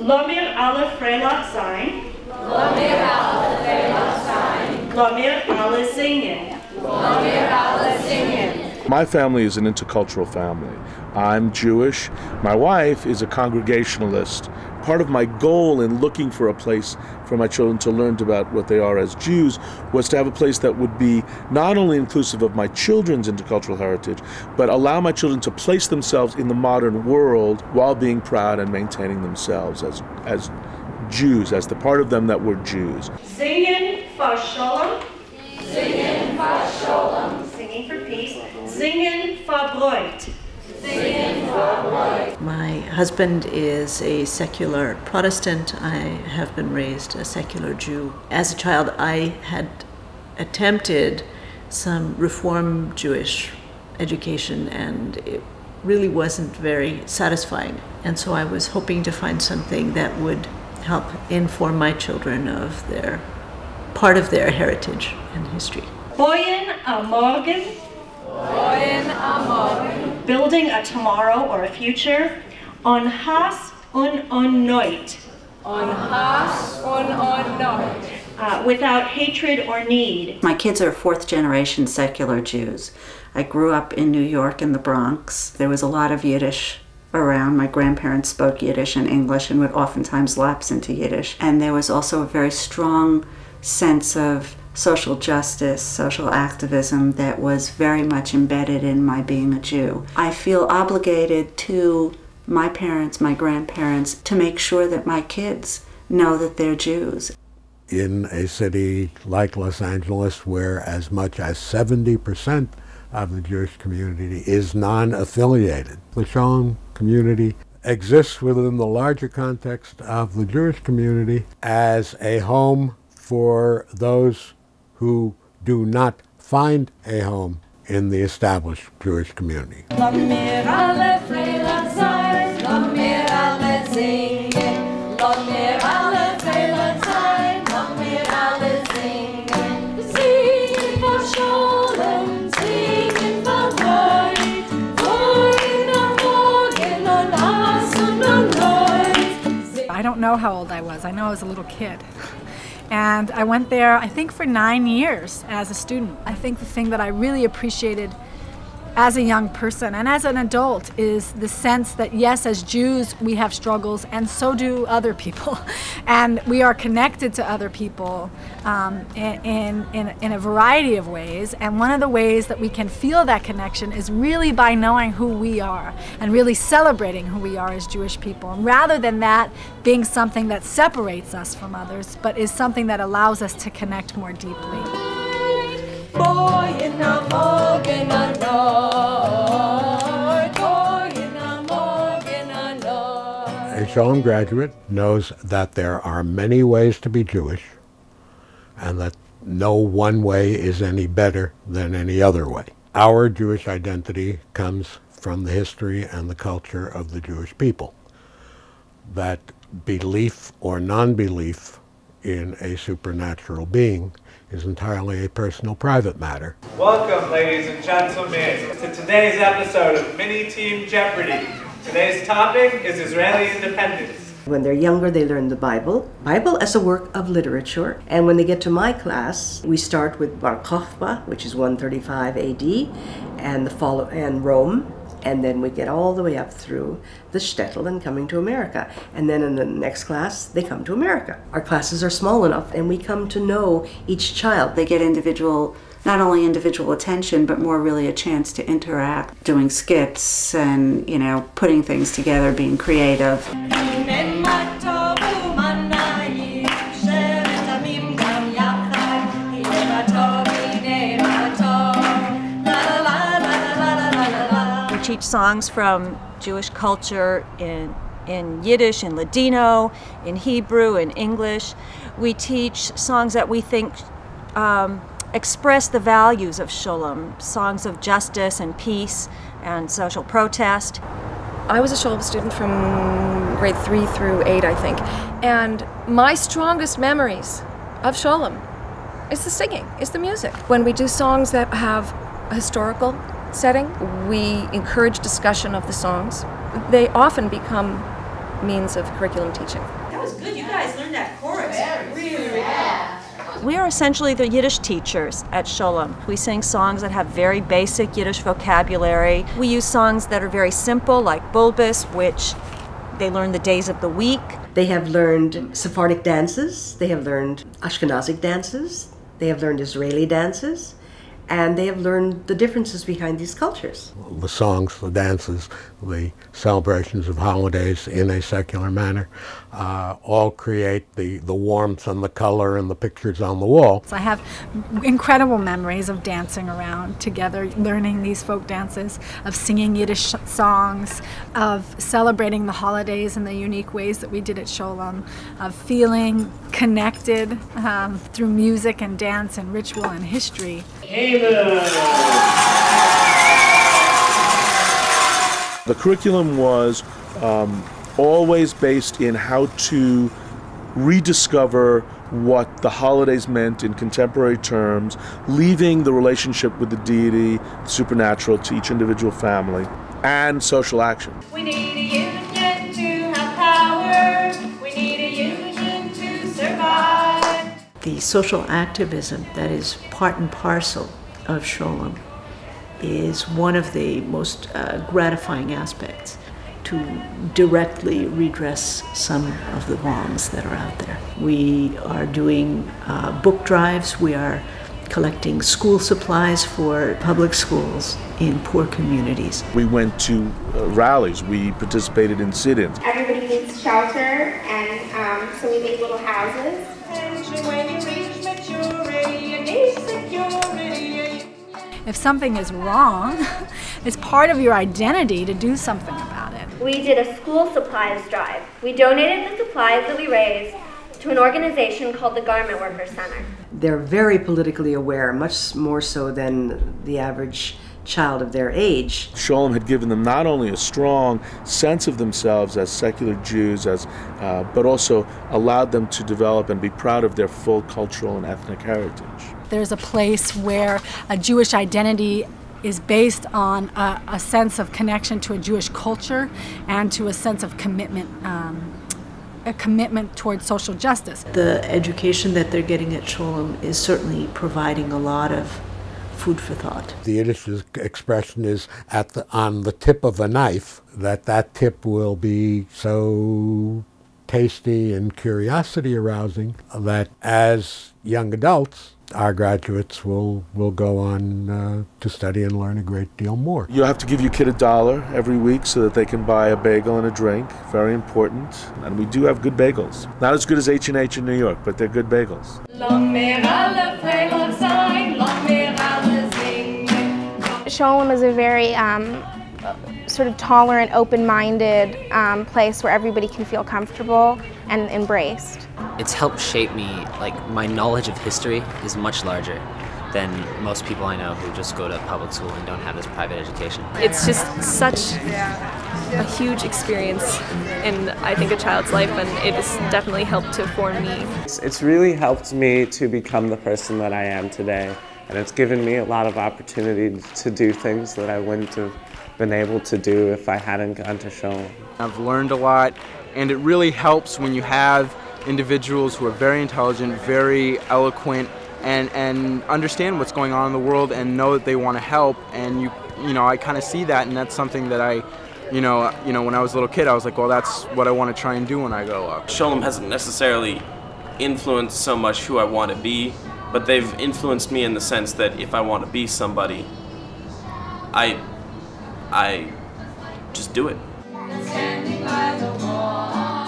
Lomir alle Freilich sein. Lomir alle Freilich sein. Lomir alle singen. Lomir alle singen. My family is an intercultural family. I'm Jewish. My wife is a Congregationalist. Part of my goal in looking for a place for my children to learn about what they are as Jews was to have a place that would be not only inclusive of my children's intercultural heritage, but allow my children to place themselves in the modern world while being proud and maintaining themselves as Jews, as the part of them that were Jews. Singen for Sholem. Singen for Sholem. Singing for peace. Singen for Bräut. Singen for Bräut. My husband is a secular Protestant. I have been raised a secular Jew. As a child, I had attempted some Reform Jewish education, and it really wasn't very satisfying. And so I was hoping to find something that would help inform my children of their part of their heritage and history. Boyen a morgen. Boyen a morgen. Building a tomorrow or a future. On Hass und on Neut. On Hass und on Neut. Without hatred or need. My kids are fourth-generation secular Jews. I grew up in New York in the Bronx. There was a lot of Yiddish around. My grandparents spoke Yiddish and English and would oftentimes lapse into Yiddish. And there was also a very strong sense of social justice, social activism that was very much embedded in my being a Jew. I feel obligated to my parents, my grandparents, to make sure that my kids know that they're Jews. In a city like Los Angeles, where as much as 70% of the Jewish community is non-affiliated, the Sholem community exists within the larger context of the Jewish community as a home for those who do not find a home in the established Jewish community. Lomir alle Freilich sein. Lomir alle singen. Lomir alle Freilich sein. Lomir alle singen. Singen for Sholem. Singen for Bräut. Boyen am Morgen und Hass und Neut. I don't know how old I was. I know I was a little kid. And I went there, I think, for 9 years as a student. I think the thing that I really appreciated as a young person and as an adult is the sense that, yes, as Jews, we have struggles, and so do other people. And we are connected to other people in a variety of ways. And one of the ways that we can feel that connection is really by knowing who we are and really celebrating who we are as Jewish people. And rather than that being something that separates us from others, but is something that allows us to connect more deeply. Boyen am Morgen a Neut. Boyen am Morgen a Neut. A Sholem graduate knows that there are many ways to be Jewish and that no one way is any better than any other way. Our Jewish identity comes from the history and the culture of the Jewish people. That belief or non-belief in a supernatural being is entirely a personal, private matter. Welcome, ladies and gentlemen, to today's episode of Mini Team Jeopardy! Today's topic is Israeli independence. When they're younger, they learn the Bible as a work of literature. And when they get to my class, we start with Bar Kokhba, which is 135 AD, and Rome. And then we get all the way up through the shtetl and coming to America. And then in the next class, they come to America. Our classes are small enough, and we come to know each child. They get not only individual attention, but more really a chance to interact, doing skits and, putting things together, being creative. Teach songs from Jewish culture in Yiddish, in Ladino, in Hebrew, in English. We teach songs that we think express the values of Sholem, songs of justice and peace and social protest. I was a Sholem student from grade 3 through 8, I think. And my strongest memories of Sholem is the singing, is the music. When we do songs that have a historical setting, we encourage discussion of the songs. They often become means of curriculum teaching. That was good. You guys learned that chorus really well. We are essentially the Yiddish teachers at Sholem. We sing songs that have very basic Yiddish vocabulary. We use songs that are very simple, like Bulbus, which they learn the days of the week. They have learned Sephardic dances, they have learned Ashkenazic dances, they have learned Israeli dances, and they have learned the differences behind these cultures. The songs, the dances, the celebrations of holidays in a secular manner all create the warmth and the color and the pictures on the wall. I have incredible memories of dancing around together, learning these folk dances, of singing Yiddish songs, of celebrating the holidays in the unique ways that we did at Sholem, of feeling connected through music and dance and ritual and history. The curriculum was always based in how to rediscover what the holidays meant in contemporary terms, leaving the relationship with the deity, the supernatural, to each individual family, and social action. We need a union to have power. We need a union to survive. The social activism that is part and parcel of Sholem is one of the most gratifying aspects, to directly redress some of the wrongs that are out there. We are doing book drives. We are collecting school supplies for public schools in poor communities. We went to rallies. We participated in sit-ins. Everybody needs shelter, and so we make little houses. If something is wrong, it's part of your identity to do something about it. We did a school supplies drive. We donated the supplies that we raised to an organization called the Garment Workers Center. They're very politically aware, much more so than the average child of their age. Sholem had given them not only a strong sense of themselves as secular Jews, but also allowed them to develop and be proud of their full cultural and ethnic heritage. There's a place where a Jewish identity is based on a sense of connection to a Jewish culture and to a sense of commitment, a commitment towards social justice. The education that they're getting at Sholem is certainly providing a lot of food for thought. The Yiddish expression is on the tip of a knife, that tip will be so tasty and curiosity arousing that as young adults, our graduates will go on to study and learn a great deal more. You have to give your kid $1 every week so that they can buy a bagel and a drink. Very important. And we do have good bagels. Not as good as H&H in New York, but they're good bagels. Sholem is a very sort of tolerant, open-minded place where everybody can feel comfortable and embraced. It's helped shape me. Like, my knowledge of history is much larger than most people I know who just go to public school and don't have this private education. It's just such a huge experience in, I think, a child's life, and it has definitely helped to form me. It's really helped me to become the person that I am today, and it's given me a lot of opportunity to do things that I wouldn't have been able to do if I hadn't gone to Sholem. I've learned a lot, and it really helps when you have individuals who are very intelligent, very eloquent, and understand what's going on in the world and know that they want to help. And you know, I kind of see that, and that's something that I, you know, when I was a little kid, I was like, well, that's what I want to try and do when I grow up. Sholem hasn't necessarily influenced so much who I want to be, but they've influenced me in the sense that if I want to be somebody, I just do it. Standing by the wall.